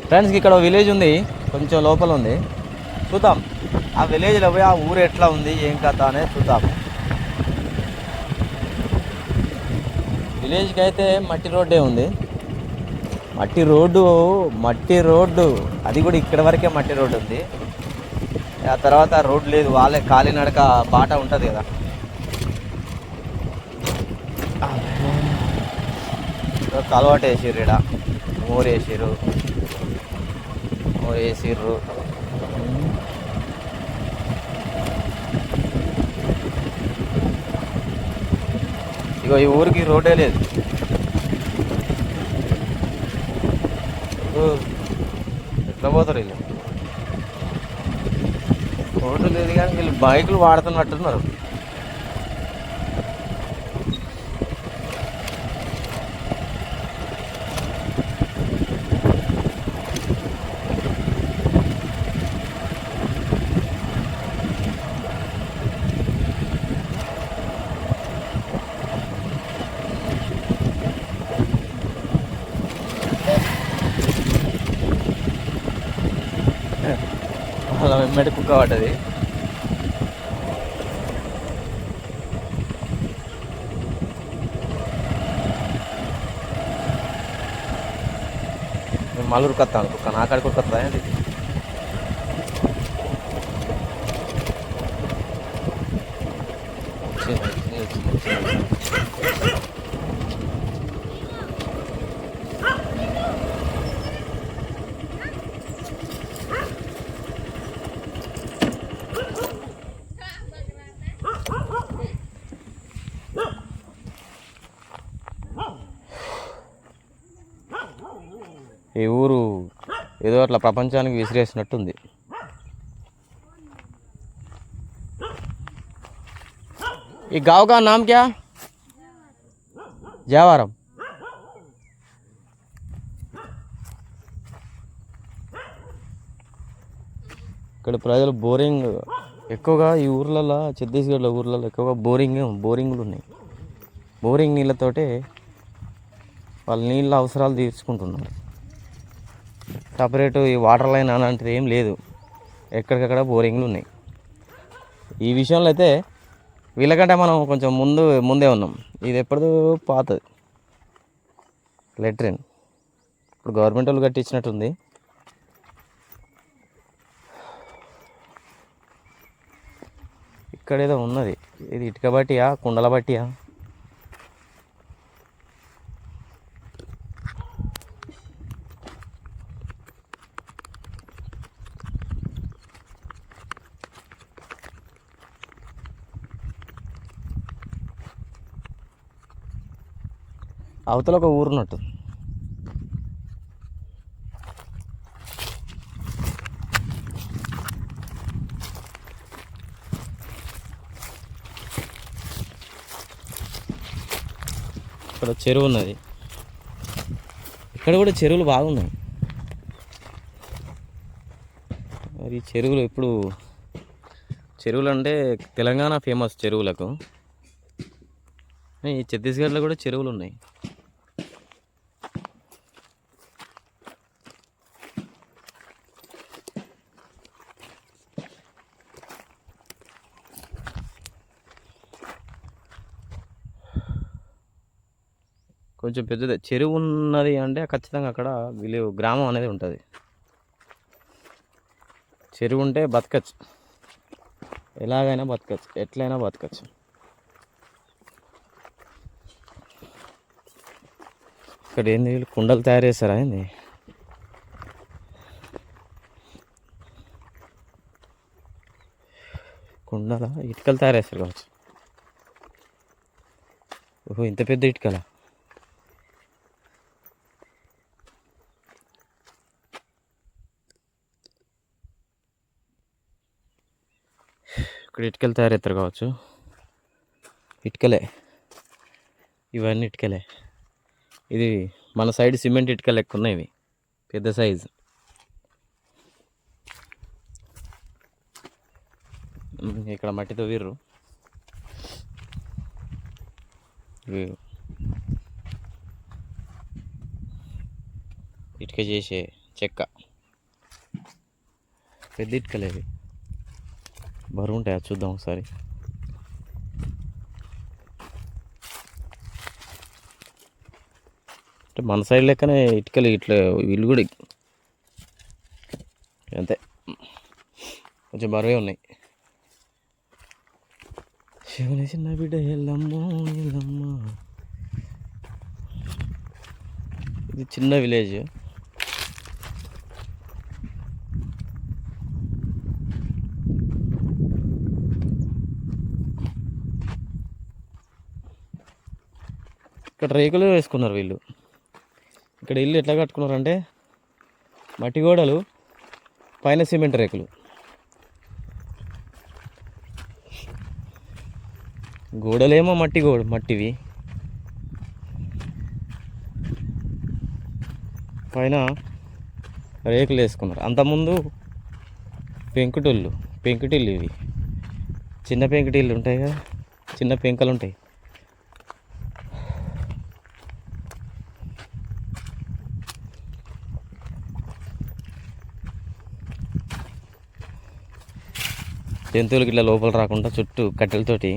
ఫ్రెండ్స్కి ఇక్కడ విలేజ్ ఉంది, కొంచెం లోపల ఉంది. చూద్దాం ఆ విలేజ్లో పోయి ఆ ఊరు ఎట్లా ఉంది, ఏం కథ అనేది చూద్దాం. విలేజ్కి అయితే మట్టి రోడ్డే ఉంది. మట్టి రోడ్డు అది కూడా ఇక్కడ వరకే మట్టి రోడ్డు ఉంది. ఆ తర్వాత రోడ్డు లేదు, వాళ్ళే కాలినడక బాట ఉంటుంది కదా. కలవాటు వేసిర్రు, ఇక్కడ మోరు వేసిర్రు. ఇగో ఈ ఊరికి రోడ్డే లేదు. ఎట్లా పోతారు వీళ్ళు? రోడ్డు లేదు కానీ వీళ్ళు బైకులు వాడుతున్నట్టున్నారు. అలా వెంబడి కుక్క పడ్డది. నేను మళ్ళీ కత్తాను కుక్క, నా కాడికి కొత్తా ఏంటి? ఈ ఊరు ఏదో అట్లా ప్రపంచానికి విసిరేసినట్టుంది. ఈ గావ్ కా నామ్ క్యా? జావారం. ఇక్కడ ప్రజలు బోరింగ్ ఎక్కువగా, ఈ ఊర్లలో ఛత్తీస్గఢ్లో ఊర్లలో ఎక్కువగా బోరింగ్లు ఉన్నాయి. బోరింగ్ నీళ్ళతోటే వాళ్ళ నీళ్ళ అవసరాలు తీర్చుకుంటున్నారు. సపరేటు ఈ వాటర్ లైన్ అలాంటిది ఏం లేదు, ఎక్కడికక్కడ బోరింగ్లు ఉన్నాయి. ఈ విషయంలో అయితే వీళ్ళకంటే మనం కొంచెం ముందే ఉన్నాం. ఇది ఎప్పటిదో పాతది లెట్రిన్, ఇప్పుడు గవర్నమెంట్ వాళ్ళు కట్టించినట్టుంది. ఇక్కడేదో ఉన్నది, ఇది ఇటుక బట్టియా కుండల బట్టియా? అవతల ఒక ఊరున్నట్టు. ఇక్కడ చెరువు ఉన్నది, ఇక్కడ కూడా చెరువులు బాగున్నాయి. మరి చెరువులు ఇప్పుడు చెరువులు అంటే తెలంగాణ ఫేమస్ చెరువులకు, ఈ ఛత్తీస్గఢ్లో కూడా చెరువులు ఉన్నాయి. కొంచెం పెద్దదే చెరువు ఉన్నది అంటే ఖచ్చితంగా అక్కడ గ్రామం అనేది ఉంటుంది. చెరువు ఉంటే బతకచ్చు, ఎలాగైనా బతకచ్చు, ఎట్లయినా బతకచ్చు. ఇక్కడ ఏంది, వీళ్ళు కుండలు తయారు చేస్తారా ఏంది? కుండల ఇటుకలు తయారు చేస్తారు కావచ్చు. ఓహో, ఇంత పెద్ద ఇటుకల. ఇక్కడ ఇటుకలు తయారు చేస్తారు కావచ్చు. ఇటుకలే, ఇవన్నీ ఇటుకలే. ఇది మన సైడ్ సిమెంట్ ఇటుకలు ఎక్కువ ఉన్నాయి, ఇవి పెద్ద సైజు. ఇక్కడ మట్టితో వీర్రు ఇటుక చేసే చెక్క పెద్ద ఇటుకలేవి బరువు ఉంటాయా చూద్దాం ఒకసారి. అంటే మన సైడ్ లెక్కనే ఇటుకలు ఇట్లా వీళ్ళు కూడా అంతే కొంచెం బరువే ఉన్నాయి. శివుని చిన్న బిడ్డ ఎల్లమ్మో ఎల్లమ్మ. ఇది చిన్న విలేజ్. ఇక్కడ రేకులు వేసుకున్నారు వీళ్ళు. ఇక్కడ ఇల్లు ఎట్లా కట్టుకున్నారంటే మట్టి గోడలు పైన సిమెంట్ రేకులు. గోడలేమో మట్టివి పైన రేకులు వేసుకున్నారు. అంతకుముందు పెంకుటిల్లు ఇవి చిన్న పెంకుటిల్లు ఉంటాయి కదా, చిన్న పెంకలు ఉంటాయి. జంతువులకి ఇట్లా లోపల రాకుండా చుట్టూ కట్టెలతోటి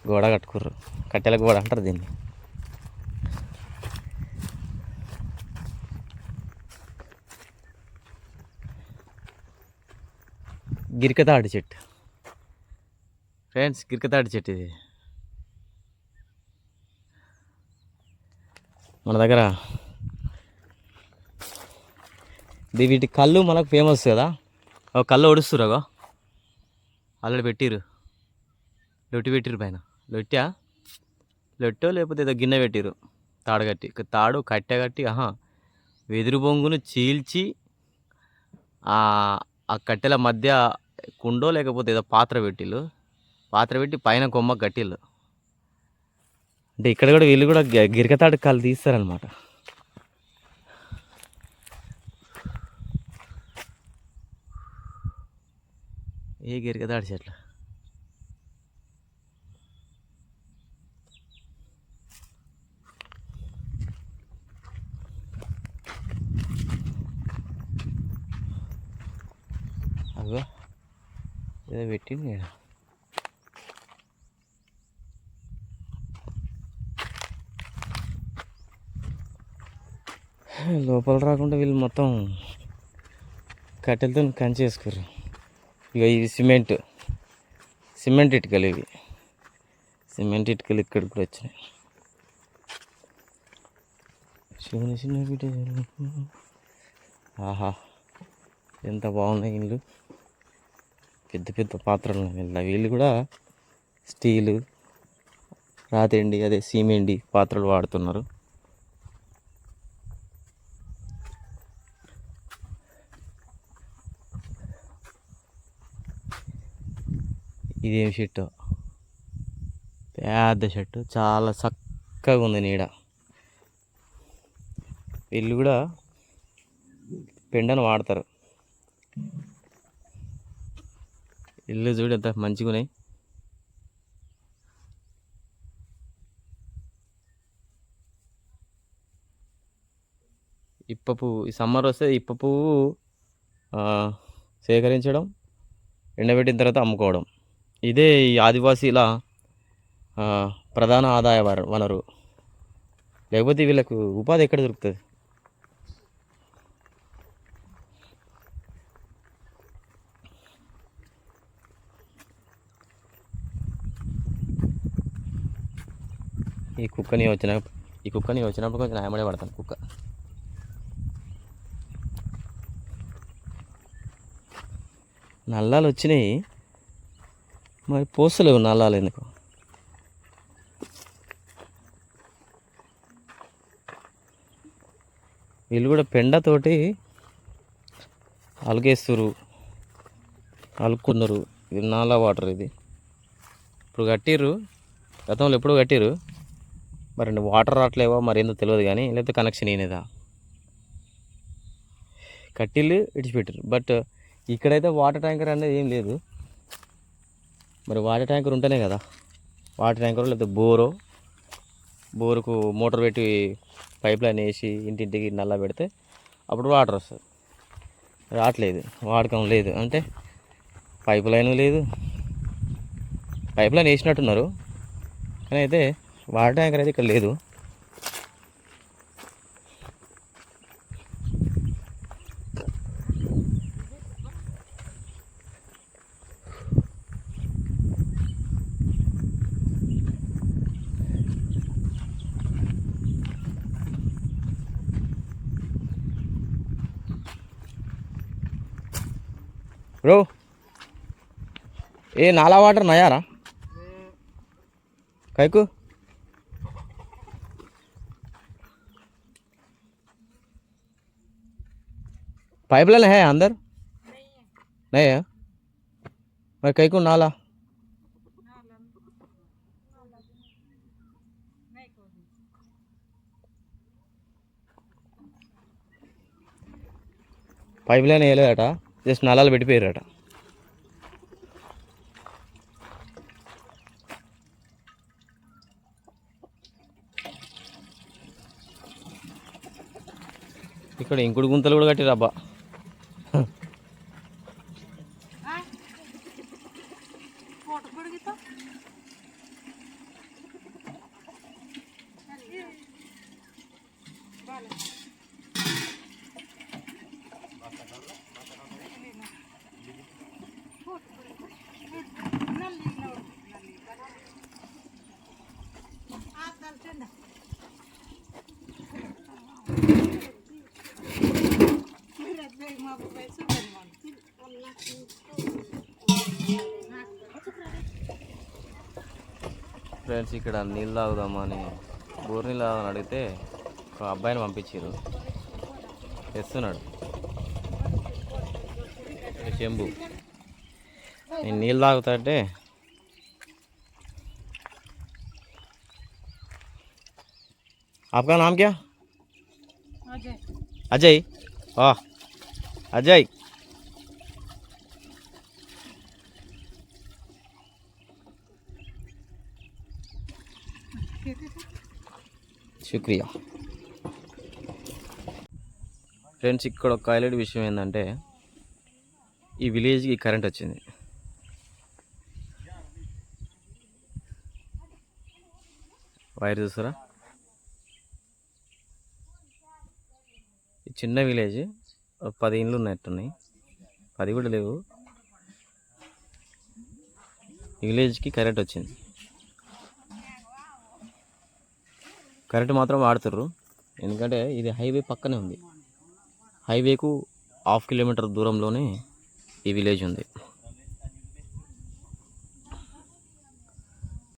గోడ కట్టుకుర్రు. కట్టెల గోడ అంటారు దీన్ని. గిరికతాడి చెట్టు ఫ్రెండ్స్, గిరికతాడి చెట్టు ఇది. మన దగ్గర వీటి కళ్ళు మనకు ఫేమస్ కదా. ఒక కళ్ళు ఒడుస్తురాగో ఆల్రెడీ పెట్టిరు. లొట్టి పెట్టిరు పైన. లొట్టో లేకపోతే ఏదో గిన్నె పెట్టిరు తాడు కట్టె కట్టి వెదురు బొంగును చీల్చి ఆ కట్టెల మధ్య కుండో లేకపోతే ఏదో పాత్ర పెట్టి పైన కొమ్మ కట్టిళ్ళు. అంటే ఇక్కడ కూడా వీళ్ళు కూడా గిరికతాడు కళ్ళు తీస్తారనమాట. ఏ గిరికతాడు చెట్లు అగో ఏదో పెట్టింది నేను. లోపల రాకుండా వీళ్ళు మొత్తం కట్టెలతో కంచి వేసుకోరు. ఇక ఇవి సిమెంట్ ఇటుకలు. ఇవి సిమెంట్ ఇటుకలు ఇక్కడికి కూడా వచ్చినాయి. చిన్న చిన్న బిడ్డ ఆహా ఎంత బాగున్నాయి ఇల్లు. పెద్ద పెద్ద పాత్రలు ఉన్నాయి. వీళ్ళు కూడా స్టీలు రాతెండి అదే సిమెండి పాత్రలు వాడుతున్నారు. ఇదేం చెట్టు, పెద్ద చెట్టు, చాలా చక్కగా ఉంది నీడ. వీళ్ళు కూడా పెండను వాడతారు. ఇల్లు చూడు ఎంత మంచిగా ఉన్నాయి. ఈ సమ్మర్ వస్తే ఇప్ప పువ్వు సేకరించడం, ఎండబెట్టిన తర్వాత అమ్ముకోవడం, ఇదే ఈ ఆదివాసీల ప్రధాన ఆదాయ వనరు. లేకపోతే వీళ్ళకు ఉపాధి ఎక్కడ దొరుకుతుంది? ఈ కుక్కని వచ్చినప్పుడు కొంచెం న్యాయమడే పడతాను. కుక్క నల్లాలు వచ్చినాయి మరి పోస్తలేవు. నల్లాలు ఎందుకు? వీళ్ళు కూడా పెండతోటి అలుకున్నారు. ఇది నాలా వాటర్. ఇది ఇప్పుడు కట్టిర్రు, గతంలో ఎప్పుడు కట్టిర్రు. మరి వాటర్ రావట్లేవో మరి ఏందో తెలియదు కానీ, లేకపోతే కనెక్షన్ అయినదా కట్టిళ్ళు విడిచిపెట్టారు. బట్ ఇక్కడైతే వాటర్ ట్యాంకర్ అనేది ఏం లేదు. మరి వాటర్ ట్యాంకర్ ఉంటేనే కదా, వాటర్ ట్యాంకర్ లేకపోతే బోరుకు మోటార్ పెట్టి పైప్ లైన్ వేసి ఇంటింటికి నల్లా పెడితే అప్పుడు వాటర్ వస్తుంది. రావట్లేదు, వాడకం లేదు. అంటే పైప్ లైన్ లేదు. పైప్ లైన్ వేసినట్టున్నారు కానీ అయితే వాటర్ ట్యాంకర్ అయితే ఇక్కడ లేదు. బ్రో ఏ నాలా వాటర్ నయారా కైకు पाइपलाइन है अंदर नहीं है मैं कहीं को नाला పైప్లైన్ వేయలేదట, జస్ట్ నలాలు పెట్టిపోయారట. ఇక్కడ ఇంకుడు గుంతలు కూడా కట్టిరబ్బా. ఫ్రెండ్స్ ఇక్కడ నీళ్ళు తాగుదామని బోర్ నీళ్ళు తాగుదామని అడిగితే ఒక అబ్బాయిని పంపించారు, తెస్తున్నాడు చెంబు. నేను నీళ్ళు తాగుతా అంటే आपका नाम क्या? अजय. वाह अजय. శుక్రియా. ఫ్రెండ్స్ ఇక్కడ ఒక హైలైట్ విషయం ఏంటంటే ఈ విలేజ్కి కరెంట్ వచ్చింది. వైర్ చూసారా? ఈ చిన్న విలేజ్ 10 ఇండ్లు ఉన్నట్టున్నాయి, 10 కూడా లేవు. ఈ విలేజ్కి కరెంట్ వచ్చింది. కరెంట్ మాత్రం వాడుతుర్రు ఎందుకంటే ఇది హైవే పక్కనే ఉంది. హైవేకు 1/2 కిలోమీటర్ దూరంలోనే ఈ విలేజ్ ఉంది.